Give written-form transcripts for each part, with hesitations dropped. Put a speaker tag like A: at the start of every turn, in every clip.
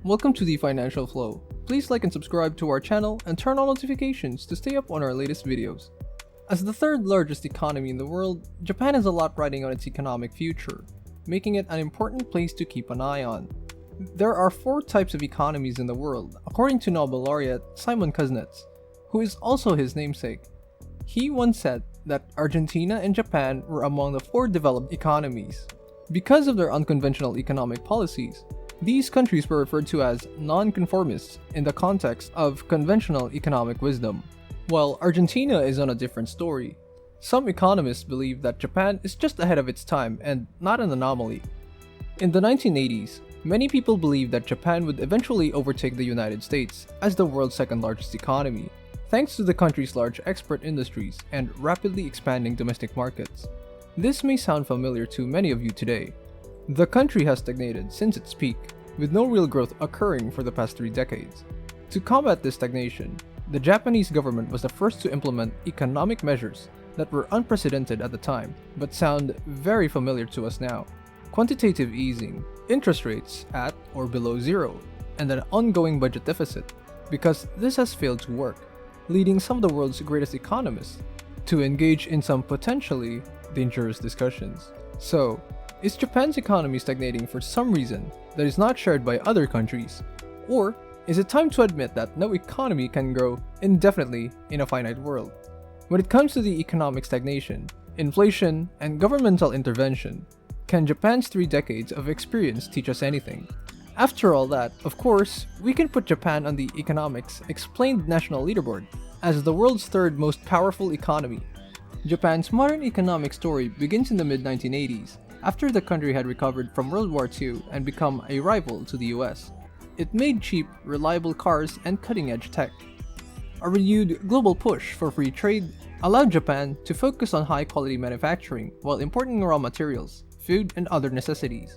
A: Welcome to the Financial Flow. Please like and subscribe to our channel and turn on notifications to stay up on our latest videos. As the third largest economy in the world, Japan has a lot riding on its economic future, making it an important place to keep an eye on. There are 4 types of economies in the world, according to Nobel laureate Simon Kuznets, who is also his namesake. He once said that Argentina and Japan were among the 4 developed economies. Because of their unconventional economic policies, these countries were referred to as non-conformists in the context of conventional economic wisdom. While Argentina is on a different story, some economists believe that Japan is just ahead of its time and not an anomaly. In the 1980s, many people believed that Japan would eventually overtake the United States as the world's second largest economy, thanks to the country's large export industries and rapidly expanding domestic markets. This may sound familiar to many of you today. The country has stagnated since its peak, with no real growth occurring for the past 3 decades. To combat this stagnation, the Japanese government was the first to implement economic measures that were unprecedented at the time, but sound very familiar to us now. Quantitative easing, interest rates at or below zero, and an ongoing budget deficit, because this has failed to work, leading some of the world's greatest economists to engage in some potentially dangerous discussions. So, is Japan's economy stagnating for some reason that is not shared by other countries? Or is it time to admit that no economy can grow indefinitely in a finite world? When it comes to the economic stagnation, inflation, and governmental intervention, can Japan's 3 decades of experience teach us anything? After all that, of course, we can put Japan on the Economics Explained National Leaderboard as the world's 3rd most powerful economy. Japan's modern economic story begins in the mid-1980s, after the country had recovered from World War II and become a rival to the US. It made cheap, reliable cars and cutting-edge tech. A renewed global push for free trade allowed Japan to focus on high-quality manufacturing while importing raw materials, food, and other necessities.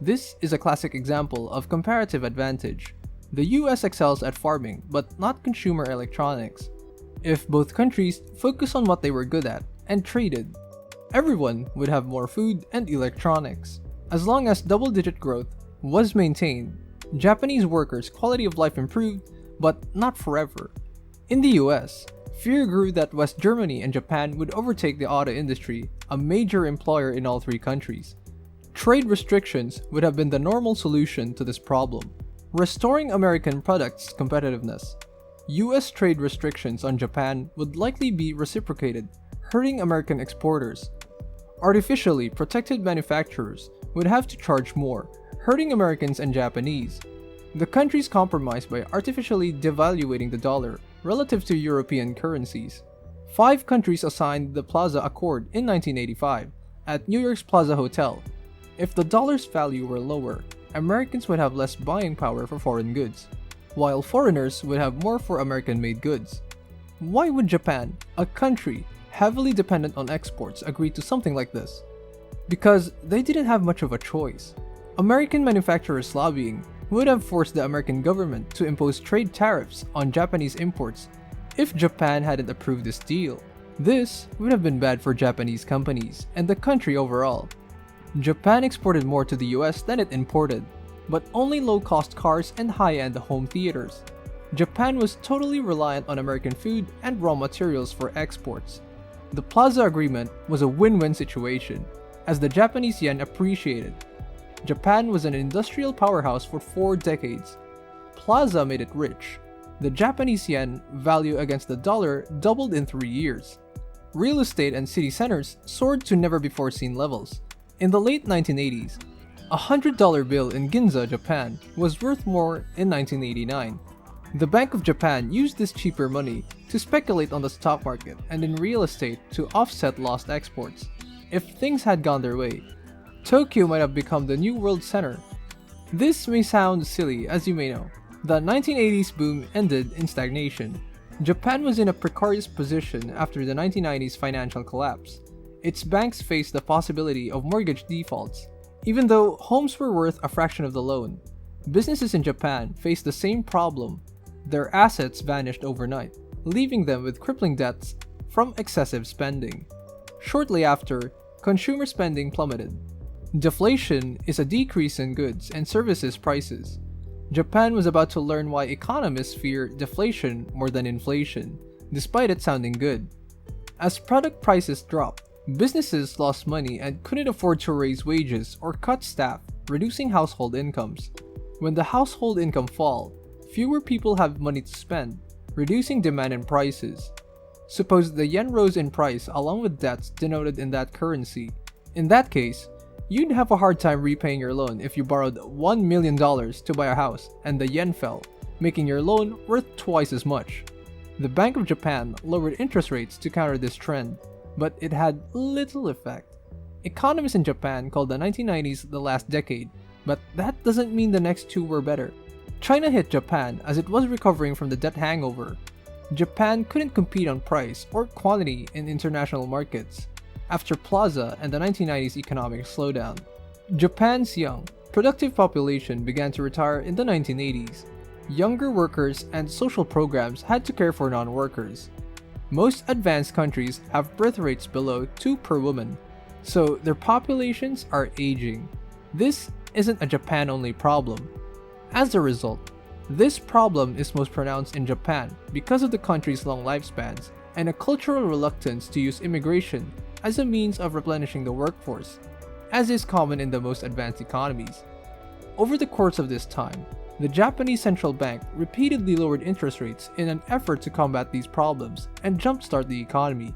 A: This is a classic example of comparative advantage. The US excels at farming, but not consumer electronics. If both countries focused on what they were good at and traded, everyone would have more food and electronics. As long as double-digit growth was maintained, Japanese workers' quality of life improved, but not forever. In the US, fear grew that West Germany and Japan would overtake the auto industry, a major employer in all 3 countries. Trade restrictions would have been the normal solution to this problem, restoring American products' competitiveness. US trade restrictions on Japan would likely be reciprocated, hurting American exporters. Artificially protected manufacturers would have to charge more, hurting Americans and Japanese. The countries compromised by artificially devaluating the dollar relative to European currencies. 5 countries signed the Plaza Accord in 1985 at New York's Plaza Hotel. If the dollar's value were lower, Americans would have less buying power for foreign goods, while foreigners would have more for American-made goods. Why would Japan, a country heavily dependent on exports, agree to something like this? Because they didn't have much of a choice. American manufacturers' lobbying would have forced the American government to impose trade tariffs on Japanese imports if Japan hadn't approved this deal. This would have been bad for Japanese companies and the country overall. Japan exported more to the US than it imported, but only low-cost cars and high-end home theaters. Japan was totally reliant on American food and raw materials for exports. The Plaza Agreement was a win-win situation, as the Japanese yen appreciated. Japan was an industrial powerhouse for 4 decades. Plaza made it rich. The Japanese yen value against the dollar doubled in 3 years. Real estate and city centers soared to never-before-seen levels. In the late 1980s, a $100 bill in Ginza, Japan was worth more in 1989. The Bank of Japan used this cheaper money to speculate on the stock market and in real estate to offset lost exports. If things had gone their way, Tokyo might have become the new world center. This may sound silly, as you may know. The 1980s boom ended in stagnation. Japan was in a precarious position after the 1990s financial collapse. Its banks faced the possibility of mortgage defaults. Even though homes were worth a fraction of the loan, businesses in Japan faced the same problem. Their assets vanished overnight, leaving them with crippling debts from excessive spending. Shortly after, consumer spending plummeted. Deflation is a decrease in goods and services prices. Japan was about to learn why economists fear deflation more than inflation, despite it sounding good. As product prices dropped, businesses lost money and couldn't afford to raise wages or cut staff, reducing household incomes. When the household income fall, fewer people have money to spend, reducing demand and prices. Suppose the yen rose in price along with debts denoted in that currency. In that case, you'd have a hard time repaying your loan if you borrowed $1 million to buy a house and the yen fell, making your loan worth twice as much. The Bank of Japan lowered interest rates to counter this trend, but it had little effect. Economists in Japan called the 1990s the last decade, but that doesn't mean the next two were better. China hit Japan as it was recovering from the debt hangover. Japan couldn't compete on price or quantity in international markets after Plaza and the 1990s economic slowdown. Japan's young, productive population began to retire in the 1980s. Younger workers and social programs had to care for non-workers. Most advanced countries have birth rates below 2 per woman, so their populations are aging. This isn't a Japan-only problem. As a result, this problem is most pronounced in Japan because of the country's long lifespans and a cultural reluctance to use immigration as a means of replenishing the workforce, as is common in the most advanced economies. Over the course of this time, the Japanese central bank repeatedly lowered interest rates in an effort to combat these problems and jumpstart the economy.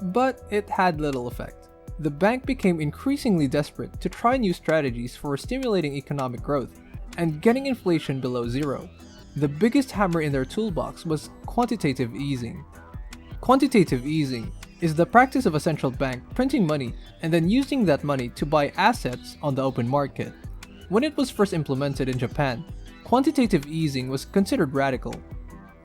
A: But it had little effect. The bank became increasingly desperate to try new strategies for stimulating economic growth and getting inflation below zero. The biggest hammer in their toolbox was quantitative easing. Quantitative easing is the practice of a central bank printing money and then using that money to buy assets on the open market. When it was first implemented in Japan, quantitative easing was considered radical.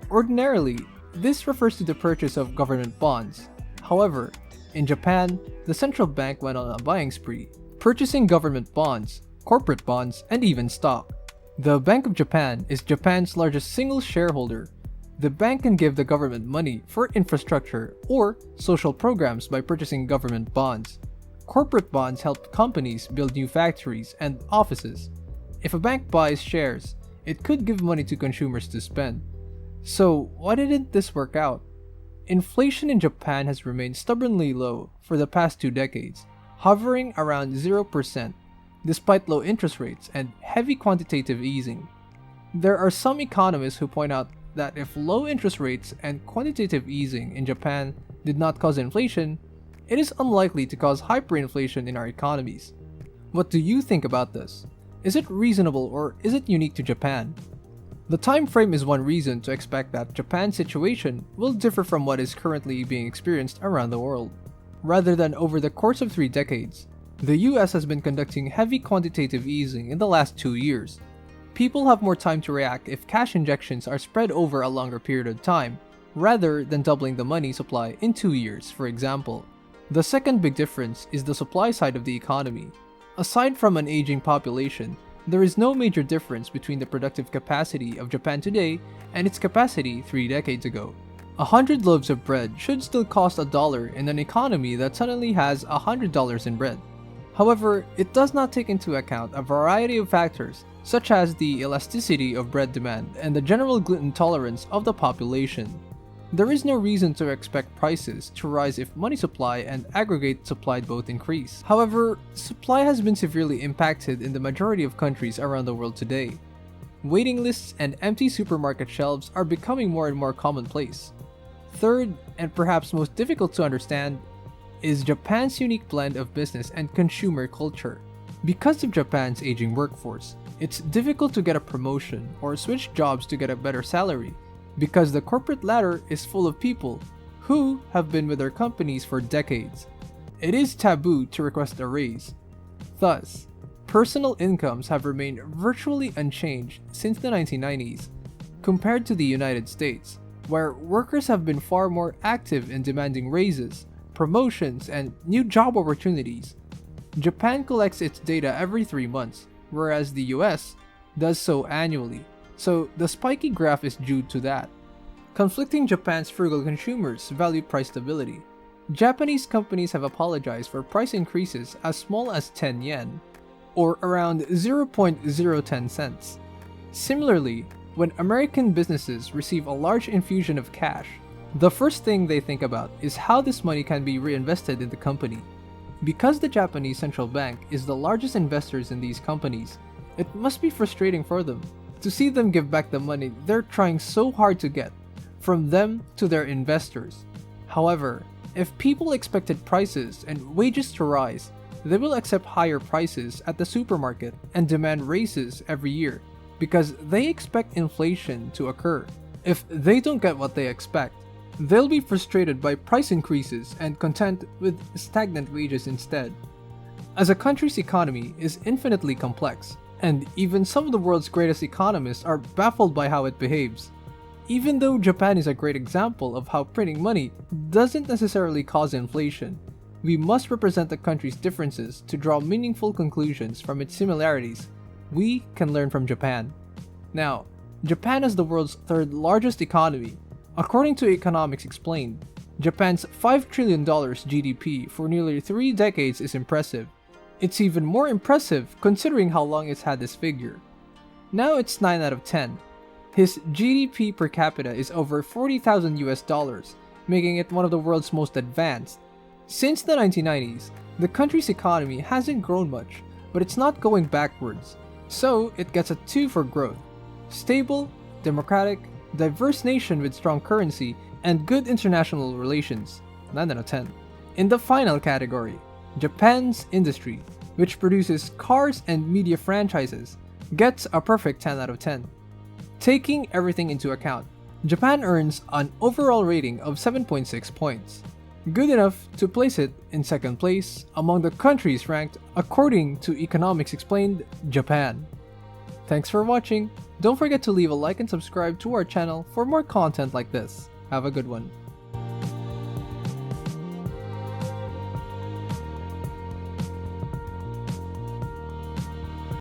A: Ordinarily, this refers to the purchase of government bonds. However, in Japan, the central bank went on a buying spree, purchasing government bonds, corporate bonds, and even stock. The Bank of Japan is Japan's largest single shareholder. The bank can give the government money for infrastructure or social programs by purchasing government bonds. Corporate bonds help companies build new factories and offices. If a bank buys shares, it could give money to consumers to spend. So, why didn't this work out? Inflation in Japan has remained stubbornly low for the past 2 decades, hovering around 0%, despite low interest rates and heavy quantitative easing. There are some economists who point out that if low interest rates and quantitative easing in Japan did not cause inflation, it is unlikely to cause hyperinflation in our economies. What do you think about this? Is it reasonable or is it unique to Japan? The time frame is one reason to expect that Japan's situation will differ from what is currently being experienced around the world. Rather than over the course of 3 decades, the US has been conducting heavy quantitative easing in the last 2 years. People have more time to react if cash injections are spread over a longer period of time, rather than doubling the money supply in 2 years, for example. The second big difference is the supply side of the economy. Aside from an aging population, there is no major difference between the productive capacity of Japan today and its capacity 3 decades ago. 100 loaves of bread should still cost $1 in an economy that suddenly has $100 in bread. However, it does not take into account a variety of factors such as the elasticity of bread demand and the general gluten tolerance of the population. There is no reason to expect prices to rise if money supply and aggregate supply both increase. However, supply has been severely impacted in the majority of countries around the world today. Waiting lists and empty supermarket shelves are becoming more and more commonplace. Third, and perhaps most difficult to understand, is Japan's unique blend of business and consumer culture. Because of Japan's aging workforce, it's difficult to get a promotion or switch jobs to get a better salary, because the corporate ladder is full of people who have been with their companies for decades. It is taboo to request a raise. Thus, personal incomes have remained virtually unchanged since the 1990s, compared to the United States, where workers have been far more active in demanding raises, promotions, and new job opportunities. Japan collects its data every 3 months, whereas the US does so annually, so the spiky graph is due to that. Conflicting Japan's frugal consumers value price stability. Japanese companies have apologized for price increases as small as 10 yen, or around 0.010 cents. Similarly, when American businesses receive a large infusion of cash, the first thing they think about is how this money can be reinvested in the company. Because the Japanese central bank is the largest investors in these companies, it must be frustrating for them to see them give back the money they're trying so hard to get from them to their investors. However, if people expected prices and wages to rise, they will accept higher prices at the supermarket and demand raises every year because they expect inflation to occur. If they don't get what they expect, they'll be frustrated by price increases and content with stagnant wages instead. As a country's economy is infinitely complex, and even some of the world's greatest economists are baffled by how it behaves. Even though Japan is a great example of how printing money doesn't necessarily cause inflation, we must represent the country's differences to draw meaningful conclusions from its similarities. We can learn from Japan. Now, Japan is the world's third largest economy. According to Economics Explained, Japan's $5 trillion GDP for nearly 3 decades is impressive. It's even more impressive considering how long it's had this figure. Now it's 9 out of 10. His GDP per capita is over $40,000, making it one of the world's most advanced. Since the 1990s, the country's economy hasn't grown much, but it's not going backwards, so it gets a 2 for growth. Stable, democratic, diverse nation with strong currency and good international relations, 9 out of 10. In the final category, Japan's industry, which produces cars and media franchises, gets a perfect 10 out of 10. Taking everything into account, Japan earns an overall rating of 7.6 points. Good enough to place it in second place among the countries ranked according to Economics Explained Japan. Thanks for watching. Don't forget to leave a like and subscribe to our channel for more content like this. Have a good one.